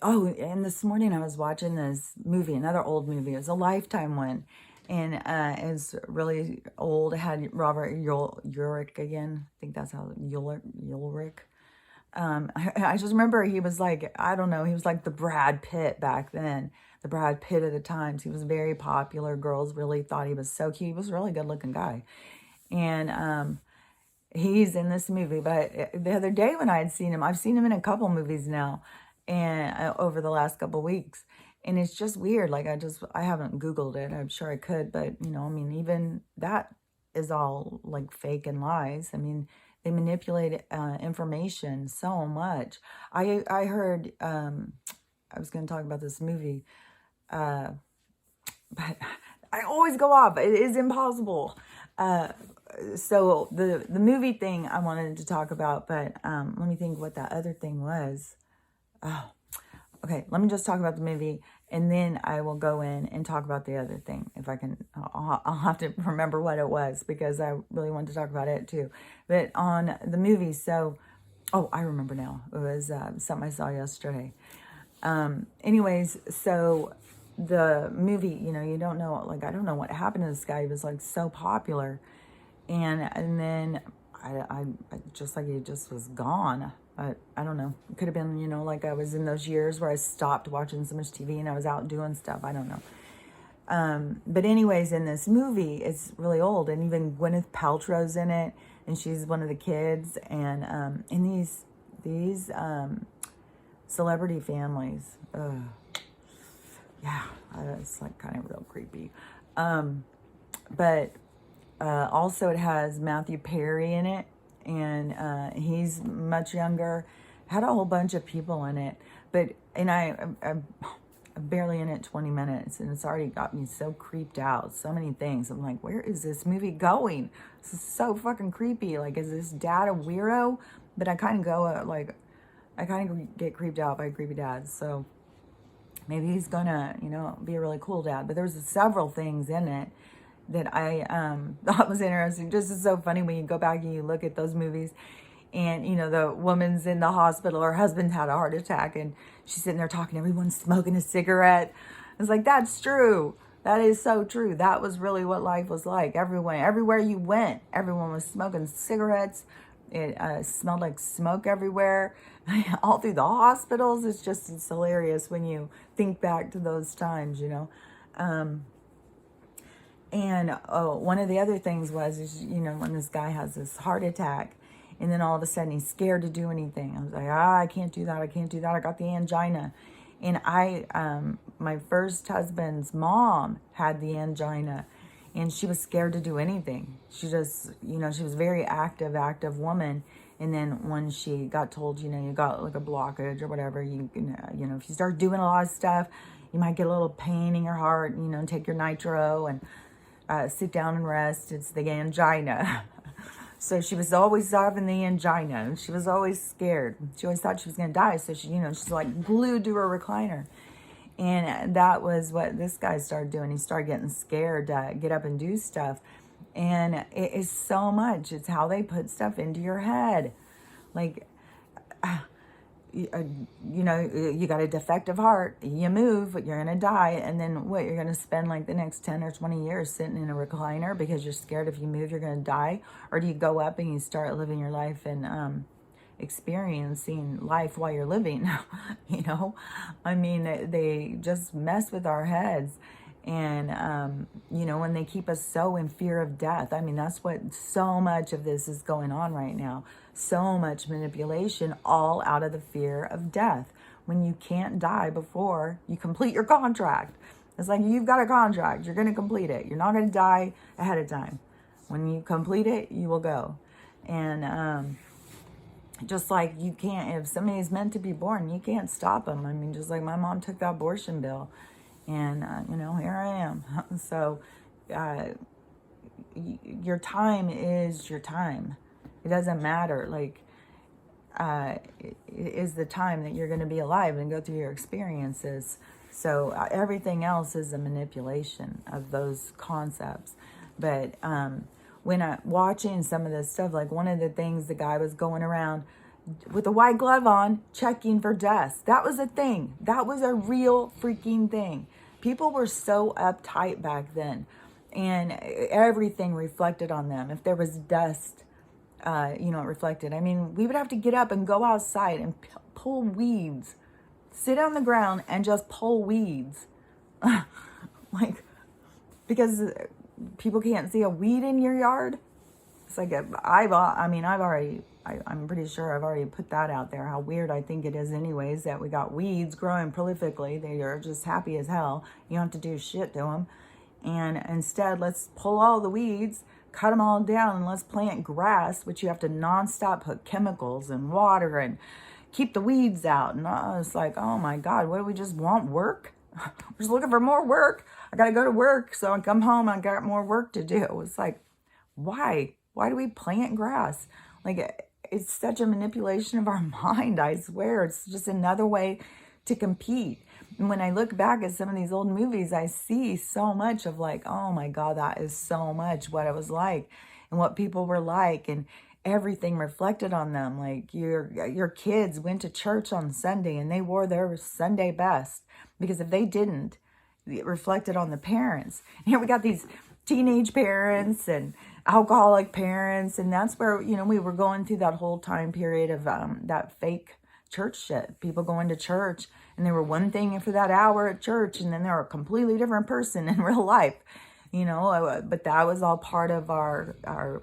Oh, and this morning I was watching this movie, another old movie. It was a Lifetime one, and it's really old. It had Robert Urich again. I think that's how Ulrich. I just remember he was like, I don't know, he was like the Brad Pitt back then, the Brad Pitt of the times. He was very popular. Girls really thought he was so cute. He was a really good looking guy, and he's in this movie. But the other day when I had seen him, I've seen him in a couple movies now, and over the last couple weeks, and it's just weird. Like I haven't Googled it. I'm sure I could, but I mean, even that is all like fake and lies. I mean, they manipulate information so much. I heard. I was going to talk about this movie, but I always go off. It is impossible. So the movie thing I wanted to talk about, but let me think what that other thing was. Oh, okay. Let me just talk about the movie, and then I will go in and talk about the other thing if I can. I'll have to remember what it was because I really wanted to talk about it too. But on the movie, so oh, I remember now. It was something I saw yesterday. Anyways, so the movie, you don't know, like, I don't know what happened to this guy. He was like so popular, and then I just like he just was gone. I don't know. It could have been, like I was in those years where I stopped watching so much TV and I was out doing stuff. I don't know. But anyways, in this movie, it's really old, and even Gwyneth Paltrow's in it, and she's one of the kids, and in these celebrity families, yeah, it's like kind of real creepy. But also it has Matthew Perry in it, and he's much younger. Had a whole bunch of people in it, and I'm barely in it 20 minutes, and it's already got me so creeped out. So many things. I'm like, where is this movie going? This is so fucking creepy. Like, is this dad a weirdo? But I kind of go I kind of get creeped out by creepy dads. So maybe he's gonna, be a really cool dad. But there's several things in it that I thought was interesting. Just is so funny when you go back and you look at those movies, and the woman's in the hospital. Her husband had a heart attack, and she's sitting there talking. Everyone's smoking a cigarette. It's like, that's true. That is so true. That was really what life was like. Everywhere you went, everyone was smoking cigarettes. It smelled like smoke everywhere, all through the hospitals. It's hilarious when you think back to those times, And one of the other things is when this guy has this heart attack, and then all of a sudden he's scared to do anything. I was like, I can't do that. I can't do that. I got the angina. And my first husband's mom had the angina, and she was scared to do anything. She just, she was a very active woman. And then when she got told, you got like a blockage or whatever, if you start doing a lot of stuff, you might get a little pain in your heart, take your nitro and sit down and rest. It's the angina. So she was always having the angina, and she was always scared. She always thought she was going to die. So she's like glued to her recliner. And that was what this guy started doing. He started getting scared to get up and do stuff. And it is so much. It's how they put stuff into your head. Like, you got a defective heart, you move, you're going to die. And then what, you're going to spend like the next 10 or 20 years sitting in a recliner because you're scared if you move, you're going to die? Or do you go up and you start living your life and experiencing life while you're living? I mean, they just mess with our heads. And, when they keep us so in fear of death, I mean, that's what so much of this is going on right now. So much manipulation, all out of the fear of death. When you can't die before you complete your contract. It's like, you've got a contract, you're going to complete it. You're not going to die ahead of time. When you complete it, you will go. And, just like you can't, if somebody's meant to be born, you can't stop them. I mean, just like my mom took that abortion bill. And, here I am. So, your time is your time. It doesn't matter. Like, it is the time that you're going to be alive and go through your experiences. So, everything else is a manipulation of those concepts. But, when I'm watching some of this stuff, like one of the things the guy was going around with a white glove on, checking for dust. That was a thing. That was a real freaking thing. People were so uptight back then, and everything reflected on them. If there was dust, it reflected. I mean, we would have to get up and go outside and pull weeds, sit on the ground and just pull weeds. Like, because people can't see a weed in your yard. It's like, I'm pretty sure I've already put that out there, how weird I think it is anyways, that we got weeds growing prolifically. They are just happy as hell. You don't have to do shit to them. And instead, let's pull all the weeds, cut them all down, and let's plant grass, which you have to nonstop put chemicals and water and keep the weeds out. And I was like, oh my God, what do we just want? Work? We're just looking for more work. I got to go to work. So I come home, I got more work to do. It's like, why? Why do we plant grass? Like, it's such a manipulation of our mind, I swear. It's just another way to compete. And when I look back at some of these old movies, I see so much of like, oh my God, that is so much what it was like and what people were like, and everything reflected on them. Like, your kids went to church on Sunday and they wore their Sunday best, because if they didn't, it reflected on the parents. And here we got these teenage parents and alcoholic parents, and that's where, we were going through that whole time period of that fake church shit. People going to church, and they were one thing for that hour at church, and then they were a completely different person in real life, but that was all part of our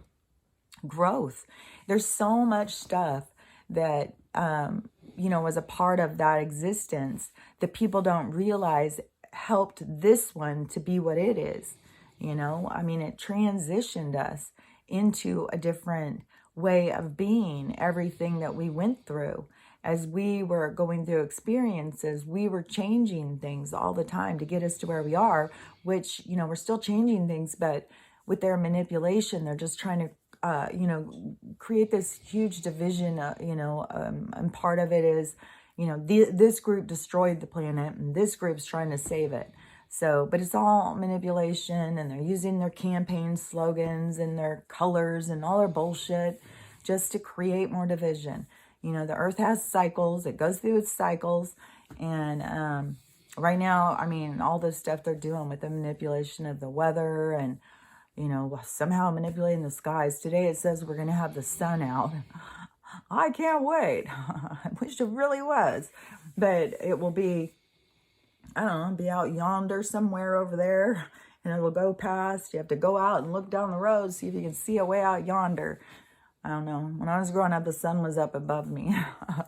growth. There's so much stuff that was a part of that existence that people don't realize helped this one to be what it is. It transitioned us into a different way of being. Everything that we went through as we were going through experiences, we were changing things all the time to get us to where we are, which, we're still changing things, but with their manipulation, they're just trying to, create this huge division, and part of it is, this group destroyed the planet and this group's trying to save it. So, but it's all manipulation, and they're using their campaign slogans and their colors and all their bullshit just to create more division. The earth has cycles. It goes through its cycles. And right now, all this stuff they're doing with the manipulation of the weather and, somehow manipulating the skies. Today it says we're going to have the sun out. I can't wait. I wish it really was. But it will be, I don't know, be out yonder somewhere over there, and it'll go past. You have to go out and look down the road, see if you can see a way out yonder. I don't know. When I was growing up, the sun was up above me. And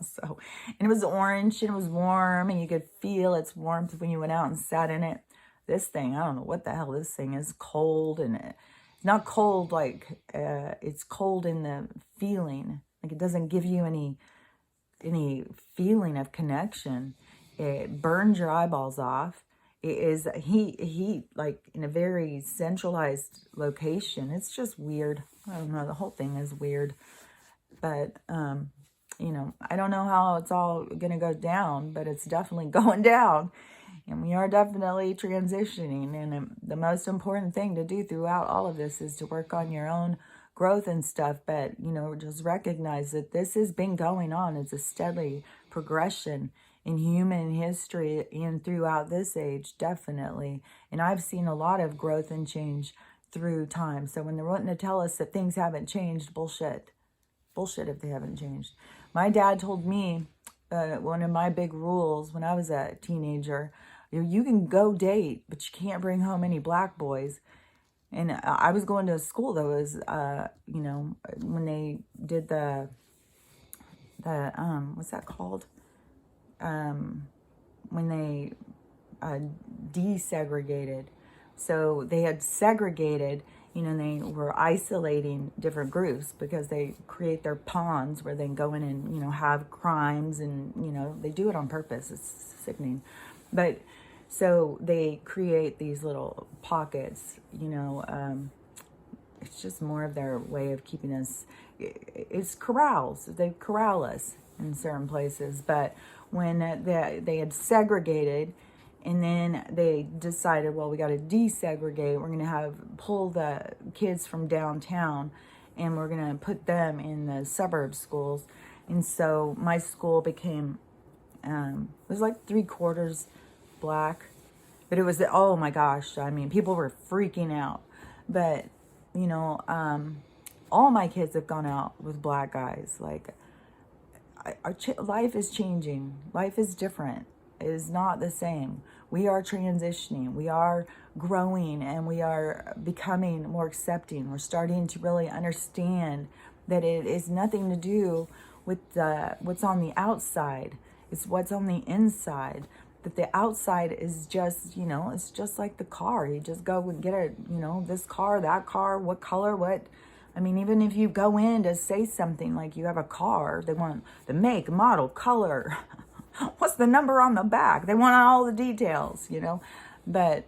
it was orange and it was warm, and you could feel its warmth when you went out and sat in it. This thing, I don't know what the hell this thing is, cold, and it's not cold like, it's cold in the feeling. Like, it doesn't give you any feeling of connection. It burns your eyeballs off. It is heat, like in a very centralized location. It's just weird. I don't know. The whole thing is weird. But, I don't know how it's all going to go down, but it's definitely going down. And we are definitely transitioning. And the most important thing to do throughout all of this is to work on your own growth and stuff. But, just recognize that this has been going on. It's a steady progression in human history and throughout this age, definitely. And I've seen a lot of growth and change through time. So when they're wanting to tell us that things haven't changed, bullshit. Bullshit if they haven't changed. My dad told me one of my big rules when I was a teenager, you can go date, but you can't bring home any black boys. And I was going to a school that was, when they did the what's that called? When they desegregated. So they had segregated, they were isolating different groups because they create their ponds where they go in and, have crimes, and, they do it on purpose. It's sickening. But so they create these little pockets, it's just more of their way of keeping us, it's corrals. They corral us in certain places. But when they had segregated, and then they decided, well, we got to desegregate. We're going to pull the kids from downtown, and we're going to put them in the suburb schools. And so my school became, it was like 3/4 black. But it was, oh my gosh, I mean, people were freaking out. But, you know, all my kids have gone out with black guys. Like, life is changing. Life is different. It is not the same. We are transitioning. We are growing, and we are becoming more accepting. We're starting to really understand that it is nothing to do with what's on the outside. It's what's on the inside. That the outside is just, you know, it's just like the car. You just go and get a, you know, this car, that car, what color, what. I mean, even if you go in to say something like you have a car, they want the make, model, color. What's the number on the back? They want all the details, you know. But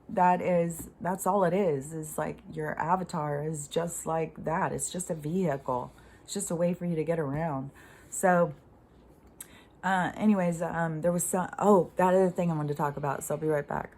that's all it is like your avatar is just like that. It's just a vehicle. It's just a way for you to get around. So anyways, there was some, that other thing I wanted to talk about, so I'll be right back.